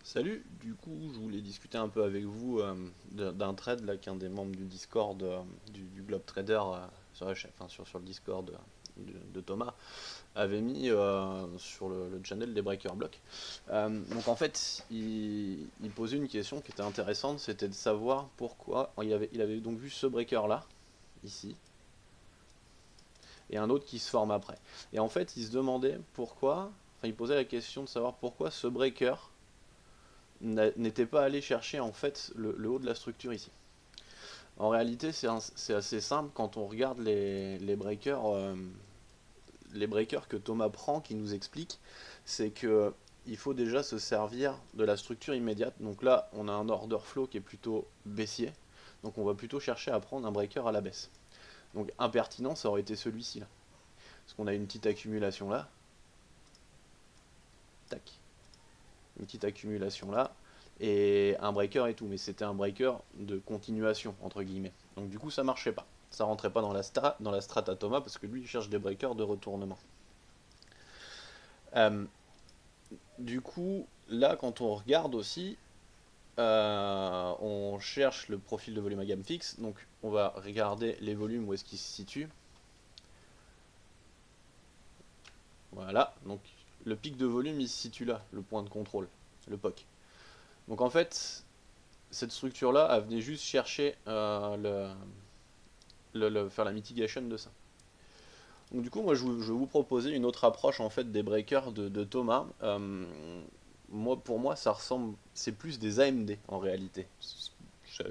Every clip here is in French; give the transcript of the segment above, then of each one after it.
Salut, du coup je voulais discuter un peu avec vous d'un trade là qu'un des membres du Discord du Globe Trader sur, sur le Discord de Thomas avait mis sur le channel des Breaker Blocks. Donc en fait il posait une question qui était intéressante, c'était de savoir pourquoi il avait donc vu ce breaker là, ici, et un autre qui se forme après. Et en fait il se demandait pourquoi, enfin il posait la question de savoir pourquoi ce breaker n'était pas allé chercher en fait le haut de la structure ici. En réalité, c'est assez simple quand on regarde les breakers que Thomas prend, qui nous explique, c'est que il faut déjà se servir de la structure immédiate. Donc là, on a un order flow qui est plutôt baissier, donc on va plutôt chercher à prendre un breaker à la baisse. Donc impertinent, ça aurait été celui-ci là, parce qu'on a une petite accumulation là, tac, une petite accumulation là, et un breaker et tout, mais c'était un breaker de continuation, entre guillemets. Donc du coup, ça marchait pas. Ça rentrait pas dans la strat à Thomas, parce que lui, il cherche des breakers de retournement. Euh, du coup, là, quand on regarde aussi, on cherche le profil de volume à gamme fixe, donc on va regarder les volumes, où est-ce qu'ils se situent. Voilà, donc le pic de volume, il se situe là, le point de contrôle, le POC. Donc en fait, cette structure-là, elle venait juste chercher faire la mitigation de ça. Donc du coup, moi, je vais vous proposer une autre approche en fait des breakers de Thomas. Pour moi, ça ressemble, c'est plus des AMD en réalité. Ça,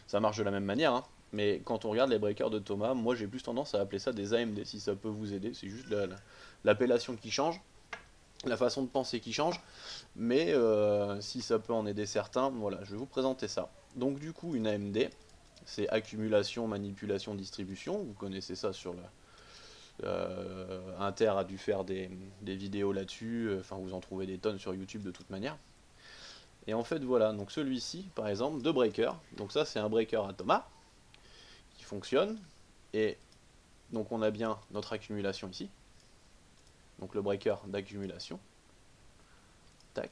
ça marche de la même manière, hein. Mais quand on regarde les breakers de Thomas, moi j'ai plus tendance à appeler ça des AMD si ça peut vous aider. C'est juste l'appellation qui change, la façon de penser qui change. Mais si ça peut en aider certains, voilà, je vais vous présenter ça. Donc du coup, une AMD, c'est accumulation, manipulation, distribution. Vous connaissez ça sur le, Inter a dû faire des vidéos là-dessus, enfin vous en trouvez des tonnes sur YouTube de toute manière. Et en fait voilà, donc celui-ci par exemple, de breaker, donc ça c'est un breaker à Thomas qui fonctionne, et donc on a bien notre accumulation ici, donc le breaker d'accumulation, tac,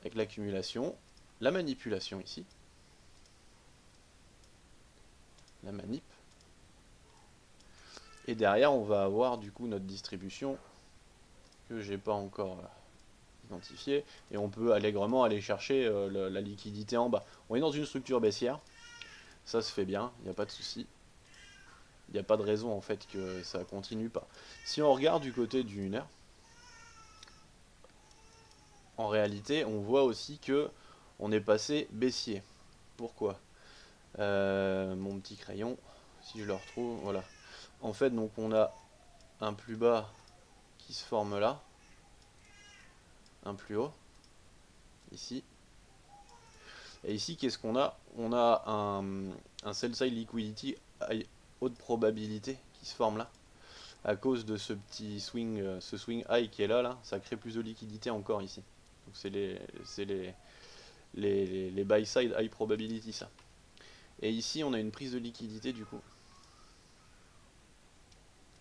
avec l'accumulation, la manipulation ici, la manip, et derrière on va avoir du coup notre distribution que j'ai pas encore identifié, et on peut allègrement aller chercher la liquidité en bas. On est dans une structure baissière, ça se fait bien, il n'y a pas de souci. Il n'y a pas de raison en fait que ça continue pas. Si on regarde du côté du 1 heure, en réalité, on voit aussi que on est passé baissier. Pourquoi? Mon petit crayon, si je le retrouve, voilà. En fait, donc on a un plus bas qui se forme là, un plus haut, ici. Et ici, qu'est-ce qu'on a? On a un sell side liquidity à haute probabilité qui se forme là, à cause de ce petit swing, ce swing high qui est là, ça crée plus de liquidité encore ici. Donc c'est les buy side high probability ça. Et ici on a une prise de liquidité du coup.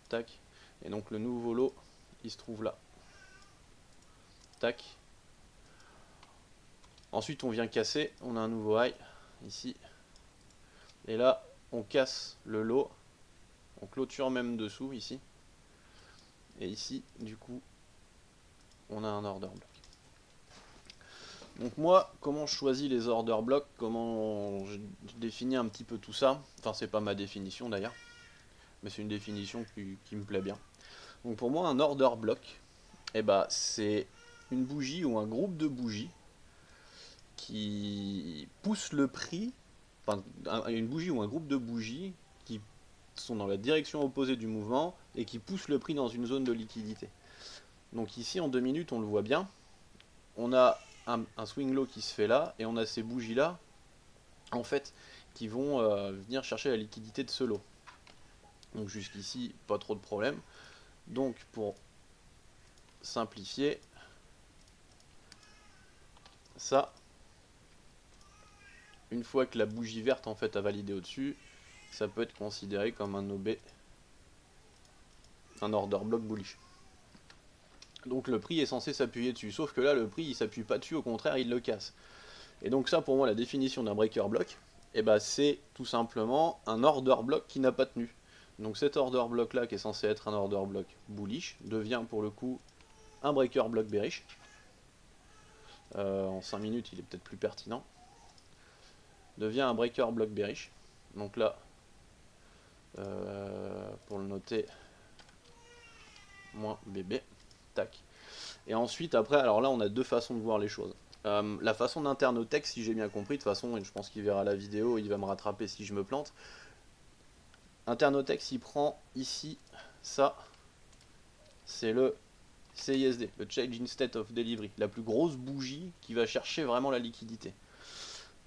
Tac. Et donc le nouveau lot, il se trouve là. Tac. Ensuite on vient casser, on a un nouveau high ici. Et là on casse le lot, on clôture même dessous ici. Et ici du coup on a un order block. Donc moi, comment je choisis les order blocks, comment je définis un petit peu tout ça. Enfin c'est pas ma définition d'ailleurs, mais c'est une définition qui me plaît bien. Donc pour moi un order block, eh ben, c'est une bougie ou un groupe de bougies qui pousse le prix, enfin une bougie ou un groupe de bougies qui sont dans la direction opposée du mouvement et qui poussent le prix dans une zone de liquidité. Donc ici en 2 minutes on le voit bien, on a un swing low qui se fait là et on a ces bougies là en fait qui vont venir chercher la liquidité de ce lot. Donc jusqu'ici pas trop de problème. Donc pour simplifier ça, une fois que la bougie verte en fait a validé au-dessus, ça peut être considéré comme un OB, un order block bullish. Donc le prix est censé s'appuyer dessus, sauf que là le prix il s'appuie pas dessus, au contraire il le casse. Et donc ça pour moi la définition d'un breaker block, eh ben, c'est tout simplement un order block qui n'a pas tenu. Donc cet order block là qui est censé être un order block bullish devient pour le coup un breaker block bearish. En 5 minutes il est peut-être plus pertinent. Devient un breaker block bearish. Donc là, pour le noter, moins BB, tac. Et ensuite, après, alors là, on a deux façons de voir les choses. La façon d'Internotex, si j'ai bien compris, de toute façon, et je pense qu'il verra la vidéo, il va me rattraper si je me plante. Internotex, il prend ici, ça, c'est le CISD, le Change in State of Delivery, la plus grosse bougie qui va chercher vraiment la liquidité.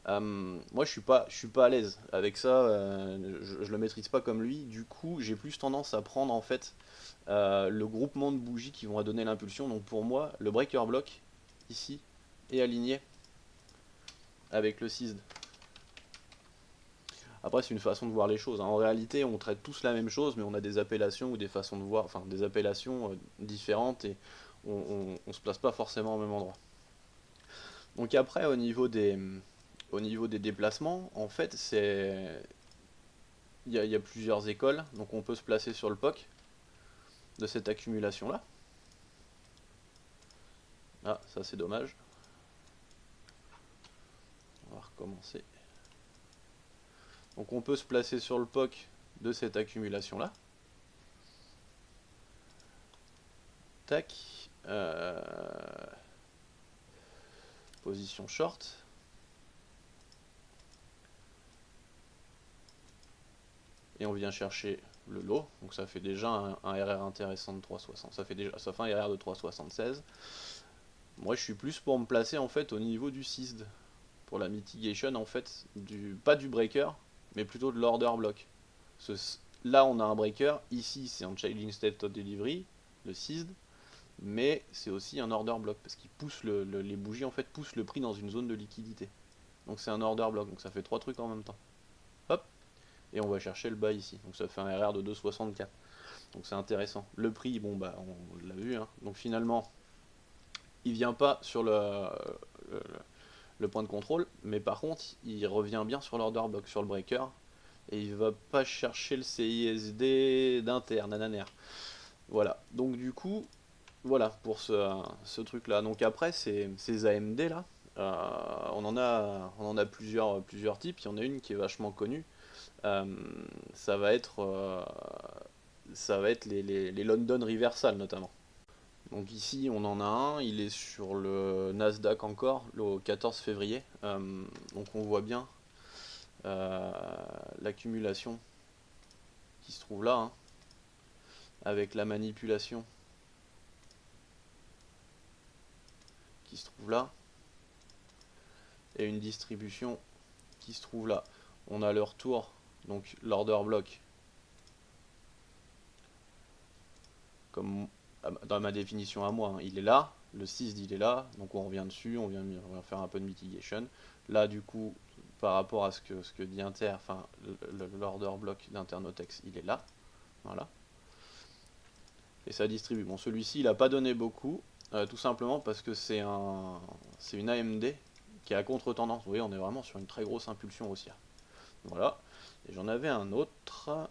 Moi je suis pas à l'aise avec ça, je le maîtrise pas comme lui, du coup j'ai plus tendance à prendre en fait le groupement de bougies qui vont donner l'impulsion. Donc pour moi le breaker block ici est aligné avec le CISD. Après c'est une façon de voir les choses, hein. En réalité on traite tous la même chose mais on a des appellations ou des façons de voir, enfin des appellations différentes et on se place pas forcément au même endroit. Donc après au niveau des déplacements, en fait c'est il y a plusieurs écoles, donc on peut se placer sur le POC de cette accumulation là. Ah, ça c'est dommage. On va recommencer. Donc on peut se placer sur le POC de cette accumulation là. Tac. Position short. Et on vient chercher le lot. Donc ça fait déjà un RR intéressant de 3,60. Ça fait un RR de 3,76. Moi je suis plus pour me placer en fait au niveau du CISD. Pour la mitigation en fait, pas du breaker, mais plutôt de l'order block. Là on a un breaker, ici c'est un changing state of delivery, le CISD, mais c'est aussi un order block, parce qu'il pousse les bougies en fait poussent le prix dans une zone de liquidité. Donc c'est un order block, donc ça fait trois trucs en même temps. Hop, et on va chercher le bas ici, donc ça fait un RR de 2,64. Donc c'est intéressant. Le prix, bon bah on l'a vu, hein. Donc finalement, il vient pas sur le point de contrôle, mais par contre il revient bien sur l'order block, sur le breaker, et il va pas chercher le CISD d'inter, nananaire. Voilà, donc du coup, voilà pour ce truc là. Donc après ces AMD là, on en a plusieurs types, il y en a une qui est vachement connue. Euh, ça va être, les London Reversal notamment. Donc ici on en a un, il est sur le Nasdaq encore, le 14 février. Donc on voit bien l'accumulation qui se trouve là, hein, avec la manipulation qui se trouve là, et une distribution qui se trouve là. On a le retour, donc l'order block, comme dans ma définition à moi, hein, il est là, le 6 il est là, donc on revient dessus, on vient faire un peu de mitigation. Là du coup, par rapport à ce que dit Inter, enfin l'order block d'Internotex, il est là, voilà. Et ça distribue. Bon, celui-ci, il n'a pas donné beaucoup, tout simplement parce que c'est une AMD qui est à contre-tendance. Vous voyez, on est vraiment sur une très grosse impulsion haussière. Voilà. Et j'en avais un autre.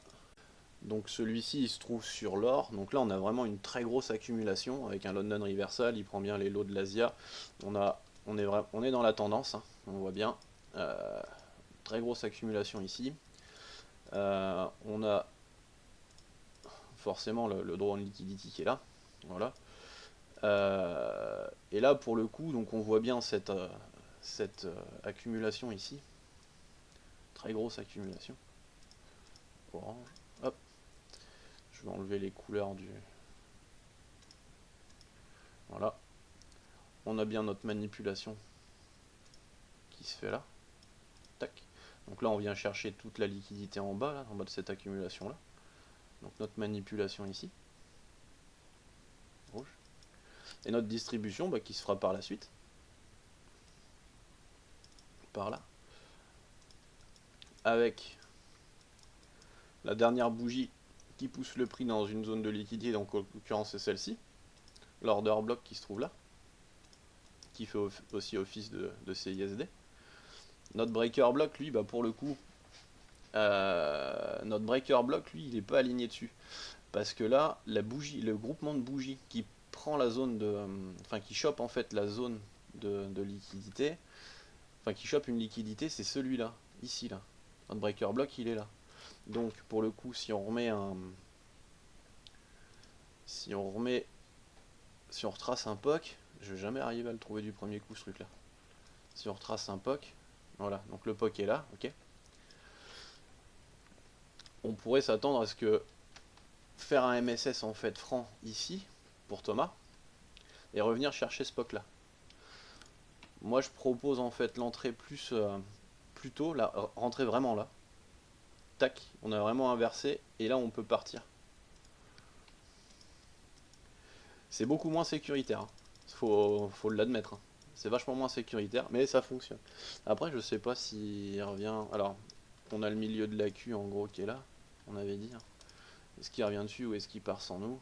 Donc celui-ci, il se trouve sur l'or. Donc là, on a vraiment une très grosse accumulation avec un London Reversal. Il prend bien les lots de l'Asia. On est dans la tendance, hein, on voit bien. Très grosse accumulation ici. On a forcément le draw on liquidity qui est là. Voilà. Et là, pour le coup, donc on voit bien cette accumulation ici. Très grosse accumulation. Orange. Hop. Je vais enlever les couleurs du... Voilà. On a bien notre manipulation qui se fait là. Tac. Donc là, on vient chercher toute la liquidité en bas, là, en bas de cette accumulation là. Donc notre manipulation ici. Rouge. Et notre distribution bah, qui se fera par la suite. Par là. Avec la dernière bougie qui pousse le prix dans une zone de liquidité, donc en l'occurrence c'est celle-ci. l'order block qui se trouve là, qui fait aussi office de CISD. Notre breaker block, lui, bah pour le coup, notre breaker block, lui, il n'est pas aligné dessus. Parce que là, la bougie, le groupement de bougies qui prend la zone de... enfin, qui chope en fait la zone de liquidité, enfin, qui chope une liquidité, c'est celui-là, ici, là. Notre breaker block, il est là. Donc, pour le coup, si on remet un... Si on retrace un POC, je vais jamais arriver à le trouver du premier coup, ce truc-là. Si on retrace un POC, voilà, donc le POC est là, ok. On pourrait s'attendre à ce que faire un MSS en fait franc ici, pour Thomas, et revenir chercher ce POC là. Moi je propose en fait l'entrée plus tôt, là, rentrer vraiment là. Tac, on a vraiment inversé, et là on peut partir. C'est beaucoup moins sécuritaire, hein. Faut l'admettre, hein. C'est vachement moins sécuritaire, mais ça fonctionne. Après je sais pas s'il revient... Alors, on a le milieu de la queue en gros qui est là, on avait dit. Est-ce qu'il revient dessus ou est-ce qu'il part sans nous?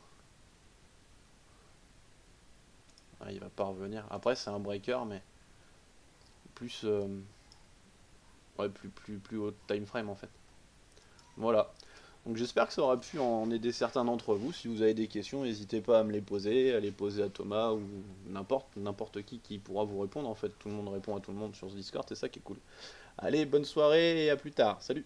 Ah, il va pas revenir. Après c'est un breaker mais plus ouais, plus haut time frame en fait. Voilà. Donc j'espère que ça aura pu en aider certains d'entre vous. Si vous avez des questions, n'hésitez pas à me les poser à Thomas ou n'importe qui pourra vous répondre. En fait, tout le monde répond à tout le monde sur ce Discord, c'est ça qui est cool. Allez, bonne soirée et à plus tard. Salut!